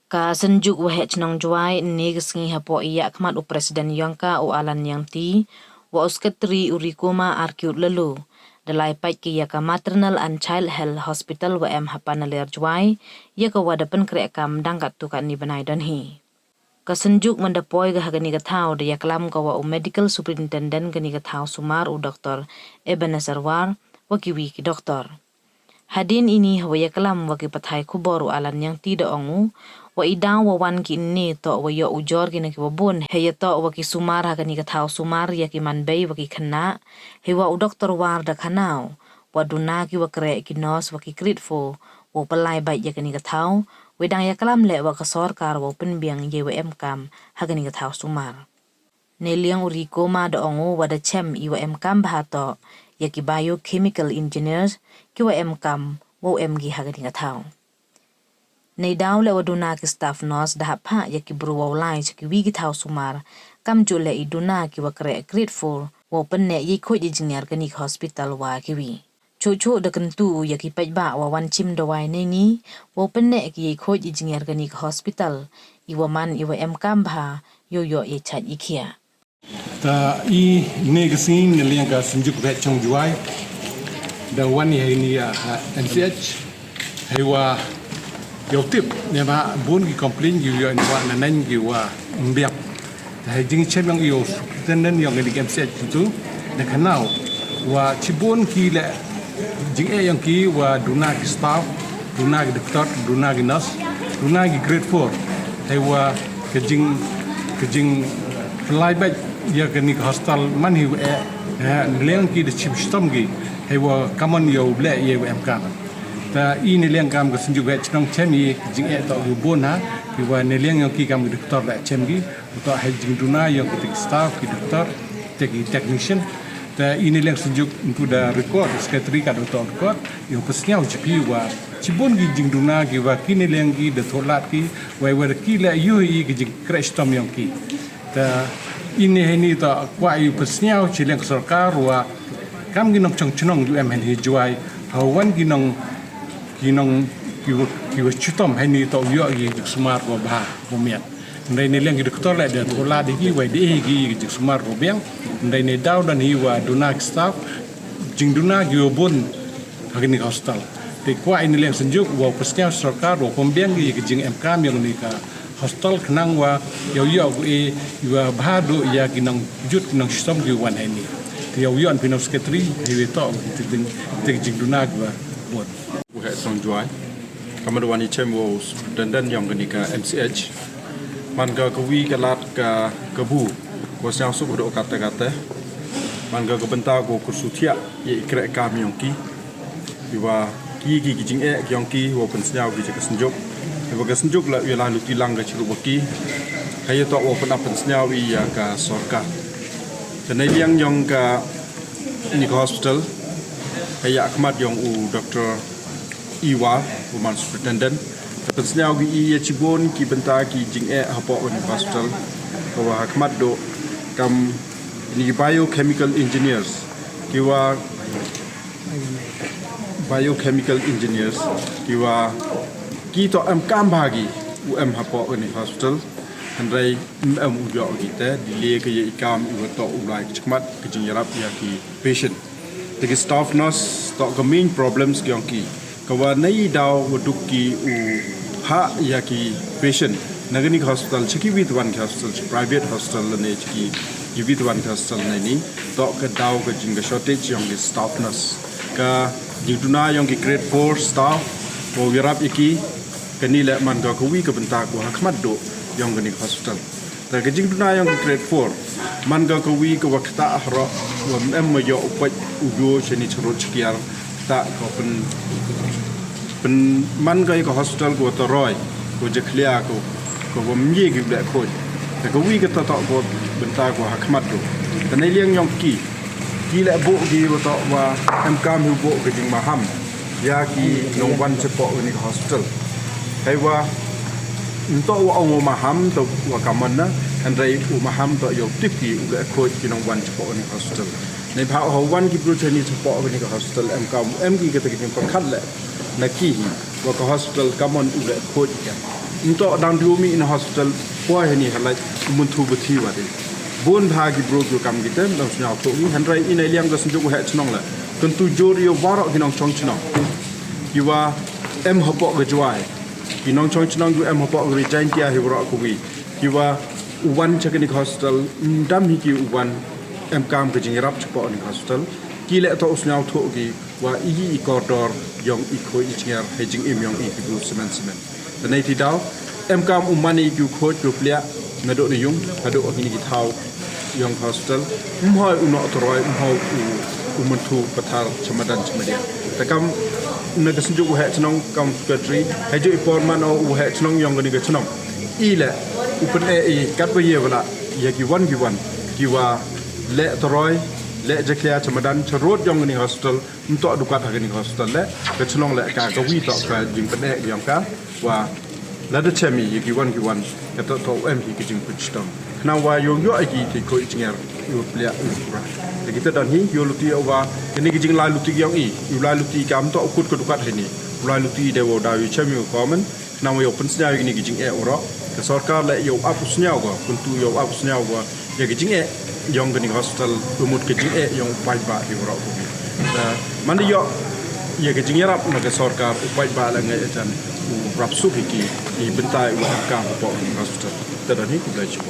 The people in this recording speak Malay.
Ka senjuk wahech nang juai ni kesengi hapo iya kemat u presiden yangka u alan yang ti wa usketri urikuma arkiut lelu dalai pait ki yaka maternal and child health hospital wa hapanalir juai yaka wadapen kreakam dangkat tukan ni benai dan hi. Ka senjuk mendapoi ga hagani ka thau de yaklam ka wa u medical superintendent gani ka thau sumar u Dr. Ebenezer War wa kiwi ki doktor. Hadin ini hawa yaklam wa ki pathai kubor u alan yang ti da ongu wa idang wa wan ki ni to wa yo ujor ki na ki wabun heya to wa ki sumar hagani ka thau sumar ya ki manbei wa ki khana he wa u Dr. War da khanau wa duna ki wakreh ki nos wa ki grateful wa palai bai ya kani ka thau wedang yaklam le wa ka sarkar wa penbiang ye wa kam hagani ka thau sumar ne liang uriko ma da ongu wa da chem i wa kam bhato ya ki biochemical engineers ki wa kam wa gi hagani ka thau nei daw le wa duna ki staff nurse da hapha ya ki bru wa lai ki wi ki thau sumar kam ju le i duna ki wakreh grateful wa penne ye khoi engineer kani hospital wa ki wi Cucu da kentu ya ki paidbah wa wan chim da wai nei ni wa penne ki khoj engineer gani hospital iwa man iwa kam bha yo ye chat ikhia ta I ne gasin ne liang ka senjuk ve chong juai da wan ni MCH hewa yo tip ne ma bun ki complain yo ni wa na nan ki wa mbiak ta jing chen yang yo tenen yang ni MCH tu ne kanau wa chibun ki le jing yang ki wa duna ki staff duna ki doktor duna ki nurse duna ki grade 4 hewa ke jing fly back ya ke ni hostel man hi leng ki de chim stom ki hewa common yo ble ye MK ta I ne leng kam ke senju ve chnong chen ni jing to bu bon ha ki wa ne leng yang ki kam doktor la chem ki to ha jing duna yang ki staff ki doktor technician ta ini leng senjuk untuk da record sekretari ka doktor record yang pesnya ujipi wa cibon gi jing duna gi wa kini leng gi de tholat ki wa ki la yu I gi jing crash tom yang ki ta ini ta kwa yu pesnya uji leng sarkar wa kam gi nok chong chnong yu em hi juai hawan gi nong ki wa chutom ni to yu gi smart wa ba momiat ndai ne leng gi doktor la de tholat gi wa de gi smart wa beng ndai ne daw dan hi wa duna staff jing duna gi obon hagini hostel te kwa ini leng senjuk wa pesnya sarkar wa pembiang gi jing MK yang ni ka hostel khnang wa yo wa bhadu ya ginang jut nang sistem gi wan ni te yo an pinov sekretari hi to te jing duna gi wa bon wa song juai kamadwani chemo dandan yang ni ka MCH man ga kawi kalat ka kabu ko sang su do kata man ga benta ko kursutia ye ikrek kam yongki biwa ki jing yongki wo pensnya gi ke senjuk biwa ke senjuk la yela lu tilang ga chiru baki kaya to wo pena pensnya wi ya ka sorka tenai liang yong ka ni hospital kaya akmat yong u Dr. Iwa woman superintendent pensnya gi ye chibon ki benta ki jing hapo ni hospital ko akmat do kam ni biochemical engineers kiwa to kam bagi hapo ni hospital andai ujo kita dile ke ye kam to ulai chmat ke jing yarap ya ki patient the staff nurse to the main problems ki kawa nei daw duki u ha ya ki patient nagani hospital chiki with one hospital private hospital ne chiki with one hospital ni to ka daw ka jing shortage yang staff nurse ka jingtuna yang ki grade 4 staff ko wirap iki kani le man ga kuwi ka benta ko hakmat do yang ni hospital ta ka jingtuna yang ki grade 4 man ga kuwi ka wakta ahra wa em yo upat ugo cheni chro chikiar ta ko pen man ga ka hospital ko to roi ko je clear ko bom ye gi ble ko ta ko wi ga to ko benta ko hakmat do ta nei liang yong ki le bo gi to wa em kam hu bo ga jing maham ya ki no wan chepo ni hospital kai wa to wa o maham to wa kamanna andai u maham to yo tiki u ga ko ki no wan chepo ni hospital nei pha ho wan ki pro chani chepo ni hospital em kam em gi ga ta ki pa khat le na ki wa ka hospital kamon u ga ko untuk dan diumi in hospital puai ni halai muntu beti wadi bon bagi bro kam kita dang sunyau to ni handrai in liang da sunjuk he chnong la tentu jorio warok ginong chong chnong kiwa em hopok ge jwai ginong chong chnong ju em hopok ri jain kia hi warok ku wi kiwa uwan chakni hospital dam hi ki uwan em kam ke jingrap chpo ni hospital kile to usnyau to gi wa i koridor yong i khoi i chinger he jing im yong i pi semen the nei ti dau em kam umani gi khoi ju plia na do ni yung hado ni gi thau yong hospital mhoi uno toroi mhoi umuntu pathar chamadan chamadia ta kam na ga sinju he chnong kam secretary he ju ipor man o he chnong yong ni ga chnong i le upen e kat ba ye wala ye gi wan gi wa le toroi le jakya chamadan charot yong ni hospital mto dukat ha ni hospital le ga chnong le ka ga wi to ka jing pen e yong ka wa la de chemi ye gi wan ka to em hi ki jing puchtam na wa yong yo agi ti ko inger yo plia ura de kita dan hi yo luti wa ni gi jing la luti yong i yo la luti kam to kut ko dukat ni la luti de wo da yu chemi ko komen na wa yo pen snya ni gi jing e ura ka sarkar le yo ap snya go kuntu yo ap snya go ye gi jing e yong ni hospital umut ke jing e yong paidbah hi ura ko da man yo ye ke jing yarap na ke sarkar paidbah la ngai jan rap su ki i bentai wa ka po hospital tadani ku blai